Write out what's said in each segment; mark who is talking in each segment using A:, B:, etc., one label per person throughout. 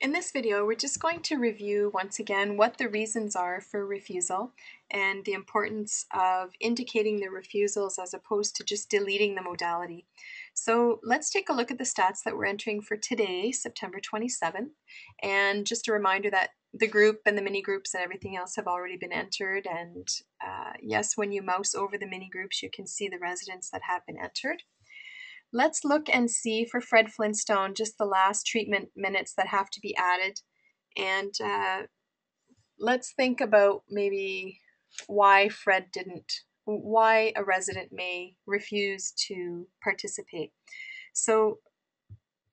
A: In this video, we're just going to review once again what the reasons are for refusal and the importance of indicating the refusals as opposed to just deleting the modality. So let's take a look at the stats that we're entering for today, September 27th. And just a reminder that the group and the mini groups and everything else have already been entered. And yes, when you mouse over the mini groups, you can see the residents that have been entered. Let's look and see for Fred Flintstone just the last treatment minutes that have to be added. And let's think about maybe why why a resident may refuse to participate. So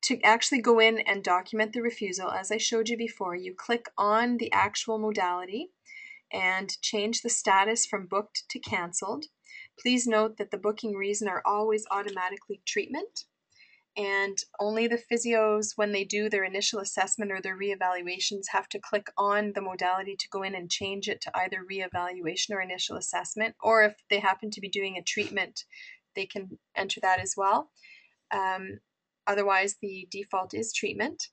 A: to actually go in and document the refusal, as I showed you before, you click on the actual modality and change the status from booked to canceled. Please note that the booking reason are always automatically treatment, and only the physios, when they do their initial assessment or their reevaluations, have to click on the modality to go in and change it to either reevaluation or initial assessment, or if they happen to be doing a treatment, they can enter that as well. Otherwise, the default is treatment.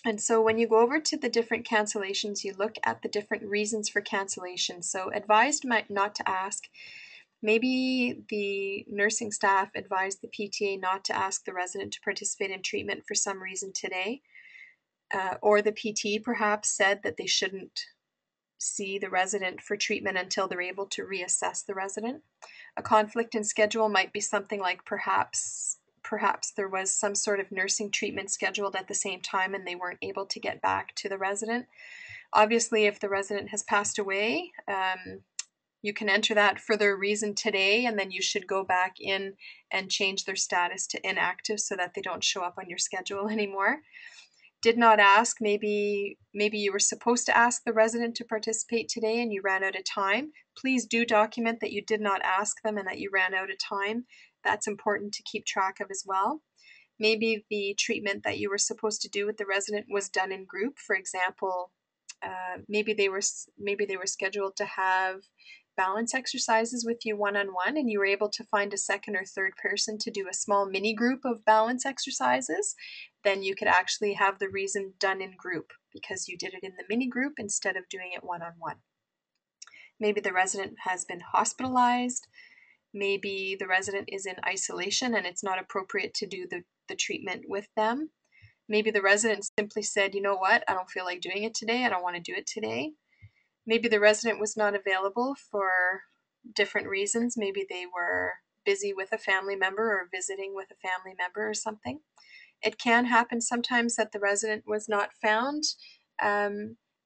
A: And so when you go over to the different cancellations, you look at the different reasons for cancellation. So advised not to ask. Maybe the nursing staff advised the PTA not to ask the resident to participate in treatment for some reason today. Or the PT perhaps said that they shouldn't see the resident for treatment until they're able to reassess the resident. A conflict in schedule might be something like perhaps there was some sort of nursing treatment scheduled at the same time and they weren't able to get back to the resident. Obviously, if the resident has passed away, you can enter that for their reason today, and then you should go back in and change their status to inactive so that they don't show up on your schedule anymore. Did not ask, maybe you were supposed to ask the resident to participate today and you ran out of time. Please do document that you did not ask them and that you ran out of time. That's important to keep track of as well. Maybe the treatment that you were supposed to do with the resident was done in group. For example, maybe they were scheduled to have balance exercises with you one-on-one, and you were able to find a second or third person to do a small mini group of balance exercises. Then you could actually have the reason done in group because you did it in the mini group instead of doing it one-on-one. Maybe the resident has been hospitalized. Maybe the resident is in isolation and it's not appropriate to do the treatment with them. Maybe the resident simply said, you know what, I don't feel like doing it today. I don't want to do it today. Maybe the resident was not available for different reasons. Maybe they were busy with a family member or visiting with a family member or something. It can happen sometimes that the resident was not found.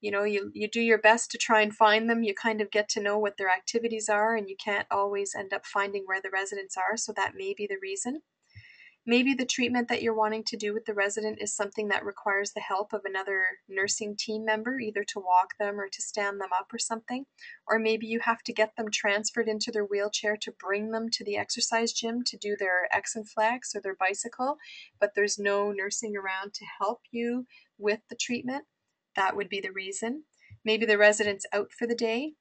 A: You do your best to try and find them. You kind of get to know what their activities are, and you can't always end up finding where the residents are, so that may be the reason. Maybe the treatment that you're wanting to do with the resident is something that requires the help of another nursing team member, either to walk them or to stand them up or something. Or maybe you have to get them transferred into their wheelchair to bring them to the exercise gym to do their X and flex or their bicycle, but there's no nursing around to help you with the treatment. That would be the reason. Maybe the resident's out for the day.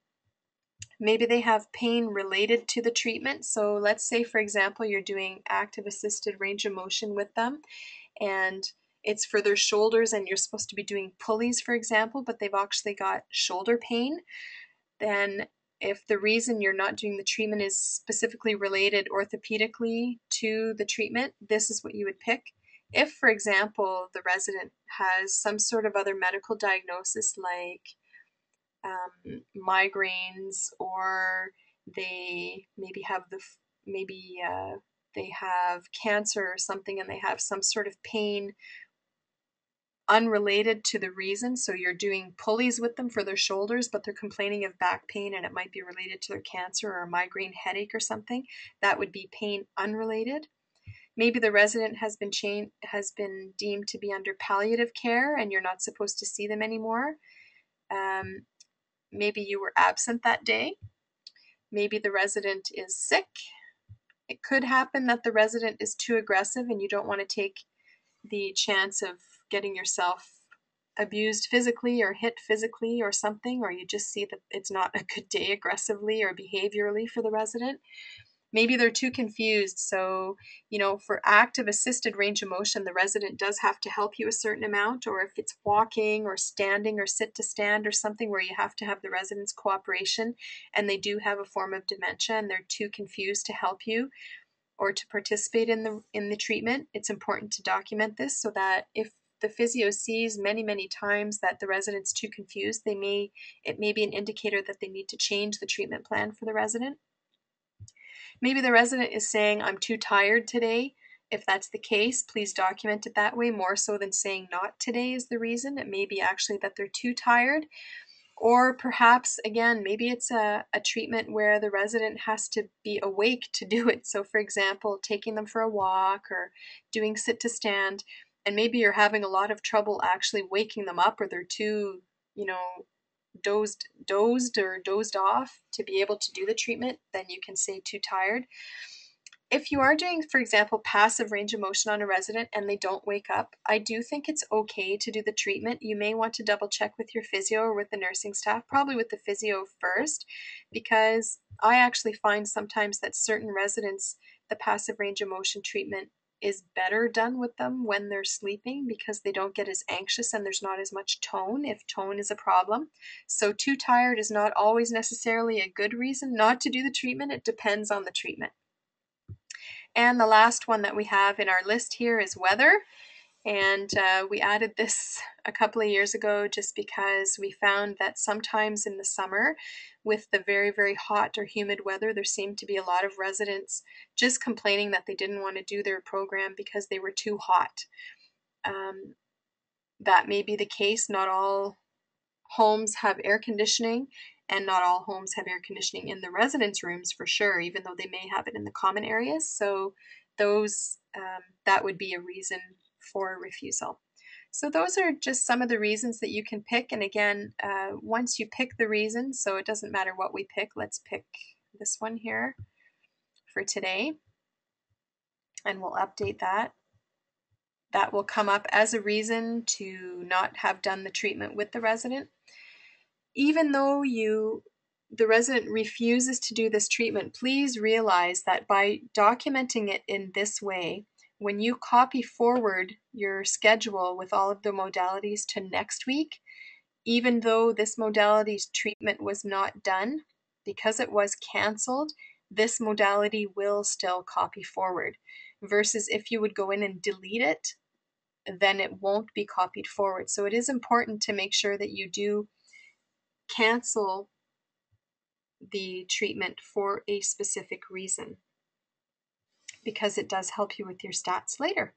A: Maybe they have pain related to the treatment. So let's say, for example, you're doing active assisted range of motion with them and it's for their shoulders and you're supposed to be doing pulleys, for example, but they've actually got shoulder pain. Then if the reason you're not doing the treatment is specifically related orthopedically to the treatment, this is what you would pick. If, for example, the resident has some sort of other medical diagnosis like migraines, or they maybe have they have cancer or something and they have some sort of pain unrelated to the reason. So you're doing pulleys with them for their shoulders, but they're complaining of back pain and it might be related to their cancer or a migraine headache or something. That would be pain unrelated. Maybe the resident has been deemed to be under palliative care and you're not supposed to see them anymore. Maybe you were absent that day. Maybe the resident is sick. It could happen that the resident is too aggressive and you don't want to take the chance of getting yourself abused physically or hit physically or something, or you just see that it's not a good day aggressively or behaviorally for the resident. Maybe they're too confused. So, for active assisted range of motion, the resident does have to help you a certain amount, or if it's walking or standing or sit to stand or something where you have to have the resident's cooperation and they do have a form of dementia and they're too confused to help you or to participate in the treatment, it's important to document this so that if the physio sees many times that the resident's too confused, it may be an indicator that they need to change the treatment plan for the resident. Maybe the resident is saying, I'm too tired today. If that's the case, please document it that way, more so than saying not today is the reason. It may be actually that they're too tired. Or perhaps, again, maybe it's a treatment where the resident has to be awake to do it. So, for example, taking them for a walk or doing sit to stand, and maybe you're having a lot of trouble actually waking them up, or they're too, dozed off to be able to do the treatment, then you can say too tired. If you are doing, for example, passive range of motion on a resident and they don't wake up, I do think it's okay to do the treatment. You may want to double check with your physio or with the nursing staff, probably with the physio first, because I actually find sometimes that certain residents, the passive range of motion treatment is better done with them when they're sleeping because they don't get as anxious and there's not as much tone if tone is a problem. So too tired is not always necessarily a good reason not to do the treatment. It depends on the treatment. And the last one that we have in our list here is weather. And we added this a couple of years ago just because we found that sometimes in the summer, with the very hot or humid weather, there seemed to be a lot of residents just complaining that they didn't want to do their program because they were too hot. That may be the case. Not all homes have air conditioning, and not all homes have air conditioning in the residence rooms for sure, even though they may have it in the common areas. So that would be a reason for refusal. So those are just some of the reasons that you can pick. And again, once you pick the reason, so it doesn't matter what we pick, let's pick this one here for today, and we'll update that. That will come up as a reason to not have done the treatment with the resident. Even though the resident refuses to do this treatment, please realize that by documenting it in this way, when you copy forward your schedule with all of the modalities to next week, even though this modality's treatment was not done, because it was canceled, this modality will still copy forward. Versus if you would go in and delete it, then it won't be copied forward. So it is important to make sure that you do cancel the treatment for a specific reason, because it does help you with your stats later.